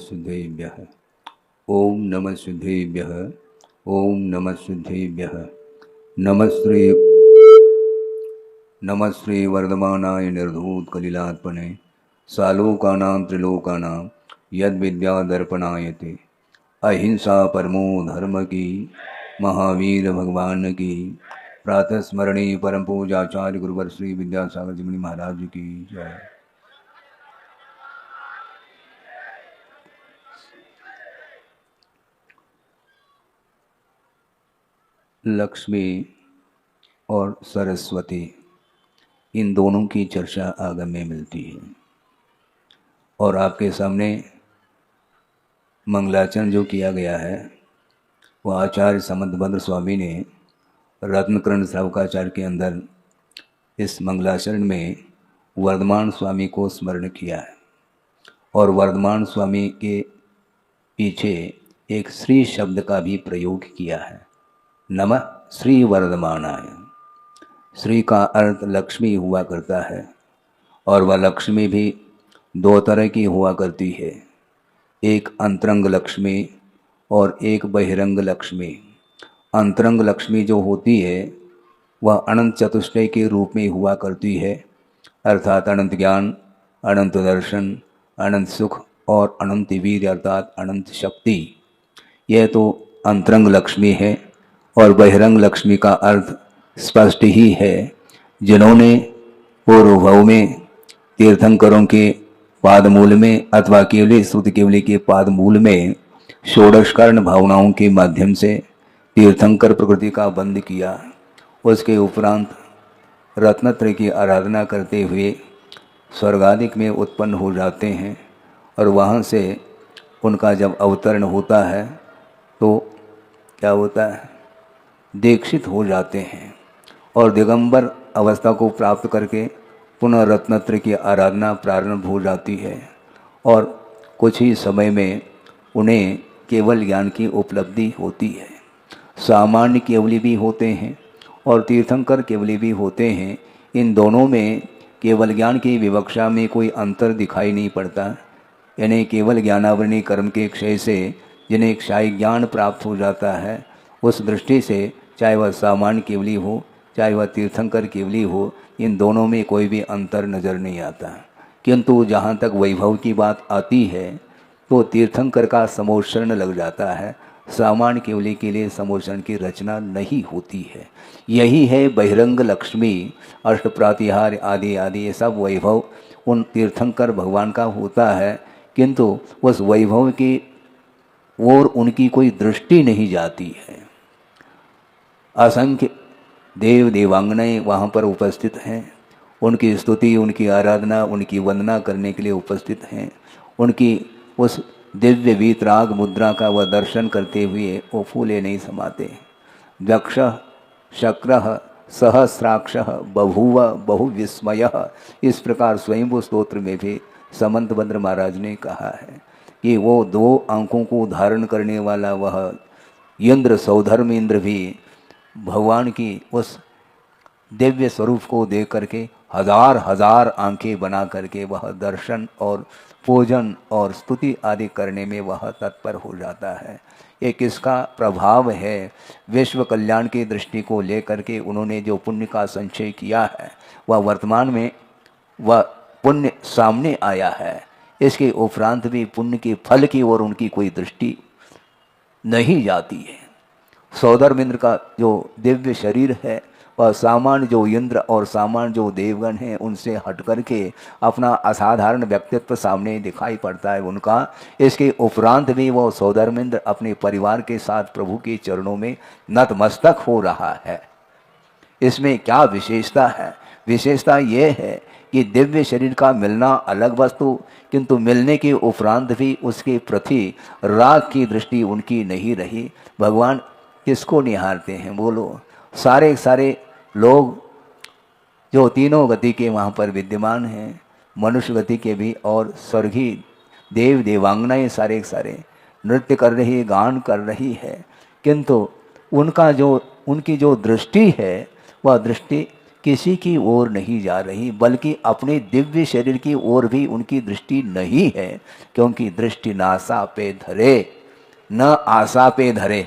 सिद्धेभ्यः। ओम नमः सिद्धेभ्यः। ओम नमः सिद्धेभ्यः। नमः श्री वर्धमानाय निर्धूत कलिलात्मने सालोकानां त्रिलोकानां यद विद्या दर्पणायते। अहिंसा परमो धर्म की, महावीर भगवान की। प्रातः स्मरणीय परम पूजाचार्य गुरुवर श्री विद्यासागर जी महाराज की जय। लक्ष्मी और सरस्वती, इन दोनों की चर्चा आगम में मिलती है। और आपके सामने मंगलाचरण जो किया गया है वह आचार्य समंतभद्र स्वामी ने रत्नकरण श्रावकाचार्य के अंदर इस मंगलाचरण में वर्धमान स्वामी को स्मरण किया है। और वर्धमान स्वामी के पीछे एक श्री शब्द का भी प्रयोग किया है, नमः श्री वर्धमानाय। श्री का अर्थ लक्ष्मी हुआ करता है और वह लक्ष्मी भी दो तरह की हुआ करती है, एक अंतरंग लक्ष्मी और एक बहिरंग लक्ष्मी। अंतरंग लक्ष्मी जो होती है वह अनंत चतुष्टय के रूप में हुआ करती है, अर्थात अनंत ज्ञान, अनंत दर्शन, अनंत सुख और अनंत वीर अर्थात अनंत शक्ति। यह तो अंतरंग लक्ष्मी है। और बहिरंग लक्ष्मी का अर्थ स्पष्ट ही है, जिन्होंने पूर्व भव में तीर्थंकरों के पादमूल में अथवा केवली स्तुति केवली के पादमूल में षोडशकर्ण भावनाओं के माध्यम से तीर्थंकर प्रकृति का बंद किया। उसके उपरांत रत्नत्रय की आराधना करते हुए स्वर्गादिक में उत्पन्न हो जाते हैं और वहाँ से उनका जब अवतरण होता है तो क्या होता है, दीक्षित हो जाते हैं और दिगंबर अवस्था को प्राप्त करके पुनः रत्नत्रय की आराधना प्रारंभ हो जाती है। और कुछ ही समय में उन्हें केवल ज्ञान की उपलब्धि होती है। सामान्य केवली भी होते हैं और तीर्थंकर केवली भी होते हैं। इन दोनों में केवल ज्ञान की विवक्षा में कोई अंतर दिखाई नहीं पड़ता। यानी केवल ज्ञानावरणी कर्म के क्षय से जिन्हें क्षय ज्ञान प्राप्त हो जाता है, उस दृष्टि से चाहे वह सामान्य केवली हो चाहे वह तीर्थंकर केवली हो, इन दोनों में कोई भी अंतर नज़र नहीं आता। किंतु जहाँ तक वैभव की बात आती है तो तीर्थंकर का समोच्चरण लग जाता है, सामान्य केवली के लिए समोच्चरण की रचना नहीं होती है। यही है बहिरंग लक्ष्मी, अष्टप्रातिहार आदि आदि ये सब वैभव उन तीर्थंकर भगवान का होता है, किंतु उस वैभव की ओर उनकी कोई दृष्टि नहीं जाती है। असंख्य देव देवांगनाएं वहाँ पर उपस्थित हैं, उनकी स्तुति, उनकी आराधना, उनकी वंदना करने के लिए उपस्थित हैं। उनकी उस दिव्य वीतराग मुद्रा का वह दर्शन करते हुए वो फूले नहीं समाते। दक्ष शक्र सहस्राक्ष बभूव बहुविस्मय, इस प्रकार स्वयंभू स्तोत्र में भी समंतभद्र महाराज ने कहा है कि वो दो आंखों को धारण करने वाला वह इंद्र सौधर्म इंद्र भी भगवान की उस दिव्य स्वरूप को देख करके हजार हजार आंखें बना करके वह दर्शन और पूजन और स्तुति आदि करने में वह तत्पर हो जाता है। ये किसका प्रभाव है? विश्व कल्याण की दृष्टि को लेकर के उन्होंने जो पुण्य का संचय किया है वह वर्तमान में वह पुण्य सामने आया है। इसके उपरांत भी पुण्य के फल की ओर उनकी कोई दृष्टि नहीं जाती है। सौधर्म इंद्र का जो दिव्य शरीर है वह सामान्य जो इंद्र और सामान्य जो देवगण हैं उनसे हट करके अपना असाधारण व्यक्तित्व सामने दिखाई पड़ता है उनका। इसके उपरांत भी वो सौधर्म इंद्र अपने परिवार के साथ प्रभु के चरणों में नतमस्तक हो रहा है। इसमें क्या विशेषता है? विशेषता ये है कि दिव्य शरीर का मिलना अलग वस्तु, किंतु मिलने के उपरांत भी उसके प्रति राग की दृष्टि उनकी नहीं रही। भगवान किसको निहारते हैं बोलो? सारे सारे लोग जो तीनों गति के वहाँ पर विद्यमान हैं, मनुष्य गति के भी और स्वर्गीय देव देवांगनाएं सारे सारे नृत्य कर रही, गान कर रही है, किंतु उनका जो उनकी जो दृष्टि है वह दृष्टि किसी की ओर नहीं जा रही, बल्कि अपने दिव्य शरीर की ओर भी उनकी दृष्टि नहीं है, क्योंकि दृष्टि नासा पे धरे न आशा पे धरे।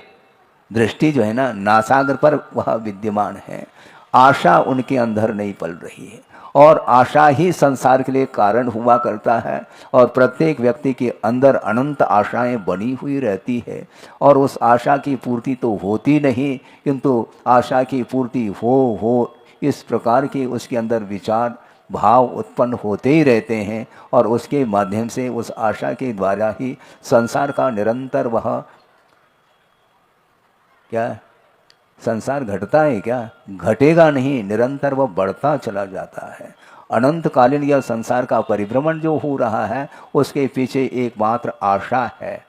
दृष्टि जो है ना नासागर पर वह विद्यमान है, आशा उनके अंदर नहीं पल रही है। और आशा ही संसार के लिए कारण हुआ करता है, और प्रत्येक व्यक्ति के अंदर अनंत आशाएं बनी हुई रहती है, और उस आशा की पूर्ति तो होती नहीं, किंतु आशा की पूर्ति हो इस प्रकार के उसके अंदर विचार भाव उत्पन्न होते ही रहते हैं, और उसके माध्यम से उस आशा के द्वारा ही संसार का निरंतर वह क्या संसार घटता है, क्या घटेगा नहीं, निरंतर वह बढ़ता चला जाता है। अनंतकालीन यह संसार का परिभ्रमण जो हो रहा है उसके पीछे एकमात्र आशा है,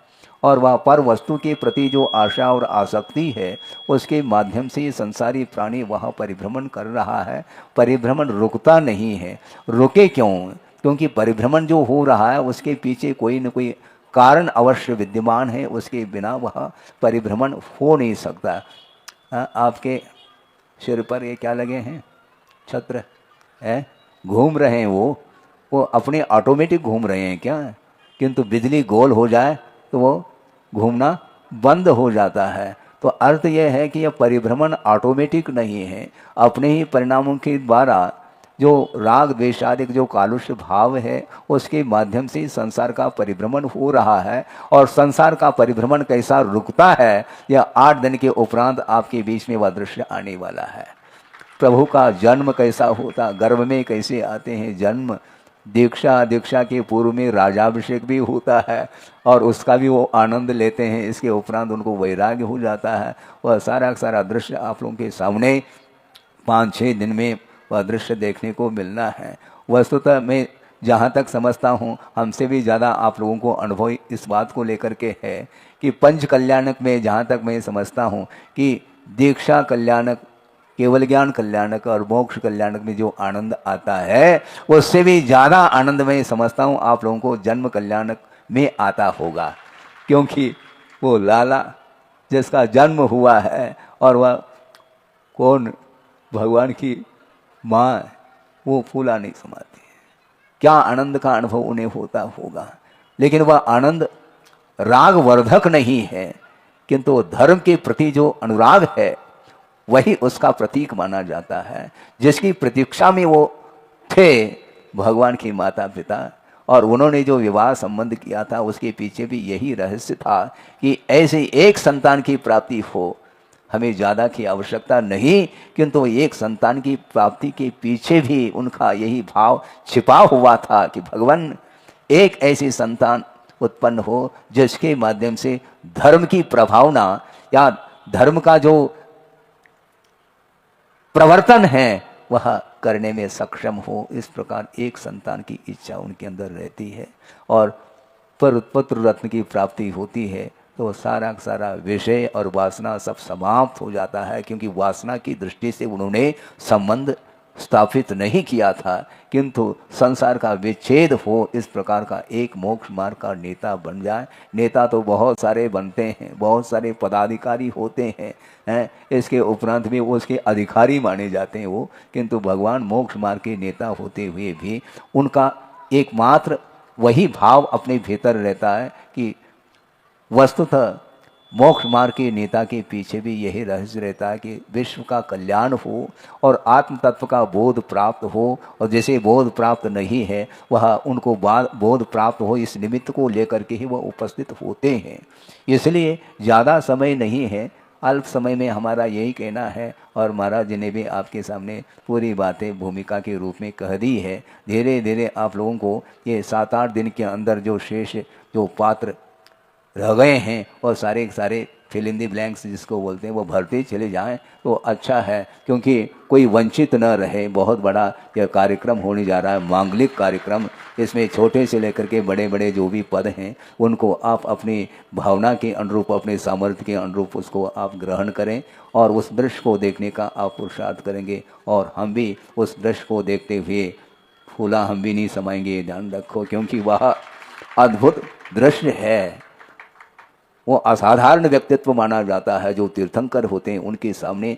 और वह पर वस्तु के प्रति जो आशा और आसक्ति है उसके माध्यम से संसारी प्राणी वह परिभ्रमण कर रहा है। परिभ्रमण रुकता नहीं है। रुके क्यों? क्योंकि परिभ्रमण जो हो रहा है उसके पीछे कोई न कोई कारण अवश्य विद्यमान है, उसके बिना वह परिभ्रमण हो नहीं सकता। आपके सिर पर ये क्या लगे हैं? छत्र है, घूम रहे हैं वो अपने ऑटोमेटिक घूम रहे हैं क्या? किंतु बिजली गोल हो जाए तो वो घूमना बंद हो जाता है। तो अर्थ यह है कि यह परिभ्रमण ऑटोमेटिक नहीं है, अपने ही परिणामों के द्वारा जो राग द्वेषादिक जो कालुष्य भाव है उसके माध्यम से संसार का परिभ्रमण हो रहा है। और संसार का परिभ्रमण कैसा रुकता है, यह 8 दिन के उपरांत आपके बीच में वह दृश्य आने वाला है। प्रभु का जन्म कैसा होता, गर्भ में कैसे आते हैं जन्म, दीक्षा के पूर्व में राजाभिषेक भी होता है और उसका भी वो आनंद लेते हैं। इसके उपरांत उनको वैराग्य हो जाता है। वह सारा सारा दृश्य आप लोगों के सामने 5-6 दिन में वह दृश्य देखने को मिलना है। वस्तुतः मैं जहाँ तक समझता हूँ हमसे भी ज़्यादा आप लोगों को अनुभव इस बात को लेकर के है कि पंच कल्याणक में जहाँ तक मैं समझता हूँ कि दीक्षा कल्याणक, केवल ज्ञान कल्याणक और मोक्ष कल्याणक में जो आनंद आता है उससे भी ज़्यादा आनंद मैं समझता हूँ आप लोगों को जन्म कल्याणक में आता होगा। क्योंकि वो लाला जिसका जन्म हुआ है और वह कौन भगवान की माँ, वो फूला नहीं समाती है, क्या आनंद का अनुभव उन्हें होता होगा। लेकिन वह आनंद राग वर्धक नहीं है, किंतु धर्म के प्रति जो अनुराग है वही उसका प्रतीक माना जाता है। जिसकी प्रतीक्षा में वो थे भगवान की माता पिता, और उन्होंने जो विवाह संबंध किया था उसके पीछे भी यही रहस्य था कि ऐसे एक संतान की प्राप्ति हो। हमें ज़्यादा की आवश्यकता नहीं, किंतु एक संतान की प्राप्ति के पीछे भी उनका यही भाव छिपा हुआ था कि भगवान एक ऐसी संतान उत्पन्न हो जिसके माध्यम से धर्म की प्रभावना या धर्म का जो प्रवर्तन है वह करने में सक्षम हो। इस प्रकार एक संतान की इच्छा उनके अंदर रहती है, और पुत्र रत्न की प्राप्ति होती है तो सारा सारा विषय और वासना सब समाप्त हो जाता है। क्योंकि वासना की दृष्टि से उन्होंने संबंध स्थापित नहीं किया था, किंतु संसार का विच्छेद हो इस प्रकार का एक मोक्ष मार्ग का नेता बन जाए। नेता तो बहुत सारे बनते हैं, बहुत सारे पदाधिकारी होते हैं, इसके उपरांत भी वो उसके अधिकारी माने जाते हैं वो, किंतु भगवान मोक्ष मार्ग के नेता होते हुए भी उनका एकमात्र वही भाव अपने भीतर रहता है कि वस्तुतः मोक्ष मार्ग के नेता के पीछे भी यही रहस्य रहता है कि विश्व का कल्याण हो और आत्म तत्व का बोध प्राप्त हो। और जैसे बोध प्राप्त नहीं है वह उनको बोध प्राप्त हो, इस निमित्त को लेकर के ही वह उपस्थित होते हैं। इसलिए ज़्यादा समय नहीं है, अल्प समय में हमारा यही कहना है, और महाराज जी ने भी आपके सामने पूरी बातें भूमिका के रूप में कह दी है। धीरे धीरे आप लोगों को ये 7-8 दिन के अंदर जो शेष जो पात्र रह गए हैं और सारे सारे फिल इन दी ब्लैंक्स जिसको बोलते हैं वो भरते चले जाएं तो अच्छा है, क्योंकि कोई वंचित न रहे। बहुत बड़ा यह कार्यक्रम होने जा रहा है, मांगलिक कार्यक्रम। इसमें छोटे से लेकर के बड़े बड़े जो भी पद हैं उनको आप अपनी भावना के अनुरूप, अपने सामर्थ्य के अनुरूप उसको आप ग्रहण करें, और उस दृश्य को देखने का आप पुरुषार्थ करेंगे। और हम भी उस दृश्य को देखते हुए फूला हम भी नहीं समाएंगे, ध्यान रखो, क्योंकि वह अद्भुत दृश्य है। वो असाधारण व्यक्तित्व माना जाता है। जो तीर्थंकर होते हैं उनके सामने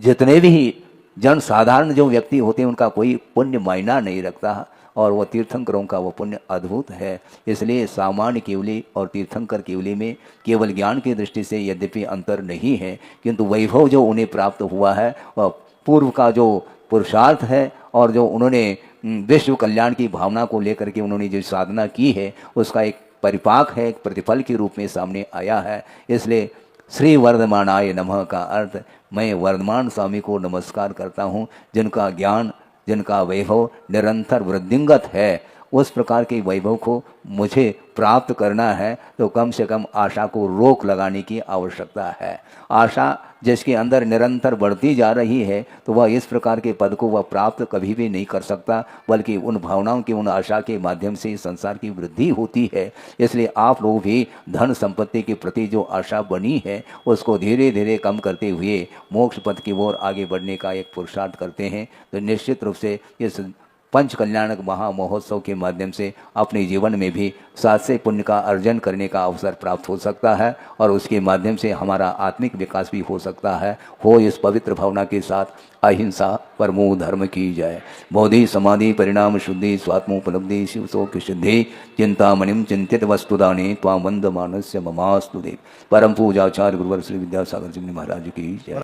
जितने भी जन साधारण जो व्यक्ति होते हैं उनका कोई पुण्य मायना नहीं रखता, और वह तीर्थंकरों का वो पुण्य अद्भुत है। इसलिए सामान्य केवली और तीर्थंकर केवली में केवल ज्ञान की दृष्टि से यद्यपि अंतर नहीं है, किंतु वैभव जो उन्हें प्राप्त हुआ है वह पूर्व का जो पुरुषार्थ है और जो उन्होंने विश्व कल्याण की भावना को लेकर के उन्होंने जो साधना की है उसका एक परिपाक है, एक प्रतिफल के रूप में सामने आया है। इसलिए श्री वर्धमानाय नमः का अर्थ मैं वर्धमान स्वामी को नमस्कार करता हूँ, जिनका ज्ञान, जिनका वैभव निरंतर वृद्धिंगत है। उस प्रकार के वैभव को मुझे प्राप्त करना है तो कम से कम आशा को रोक लगाने की आवश्यकता है। आशा जिसके अंदर निरंतर बढ़ती जा रही है तो वह इस प्रकार के पद को वह प्राप्त कभी भी नहीं कर सकता, बल्कि उन भावनाओं की, उन आशा के माध्यम से संसार की वृद्धि होती है। इसलिए आप लोग भी धन संपत्ति के प्रति जो आशा बनी है उसको धीरे धीरे कम करते हुए मोक्ष पथ की ओर आगे बढ़ने का एक पुरुषार्थ करते हैं तो निश्चित रूप से इस पंच कल्याणक महामहोत्सव के माध्यम से अपने जीवन में भी सात्य पुण्य का अर्जन करने का अवसर प्राप्त हो सकता है और उसके माध्यम से हमारा आत्मिक विकास भी हो सकता है। हो इस पवित्र भावना के साथ अहिंसा परमो धर्म की जय। बोधि समाधि परिणाम शुद्धि स्वात्मोपलब्धि शिव शोक सिद्धि चिंतामणिम चिंतित वस्तुदाने त्वाम वंद मानस्य ममास्तु देव। परम पूजाचार्य गुरुवर श्री विद्यासागर जी महाराज की जय।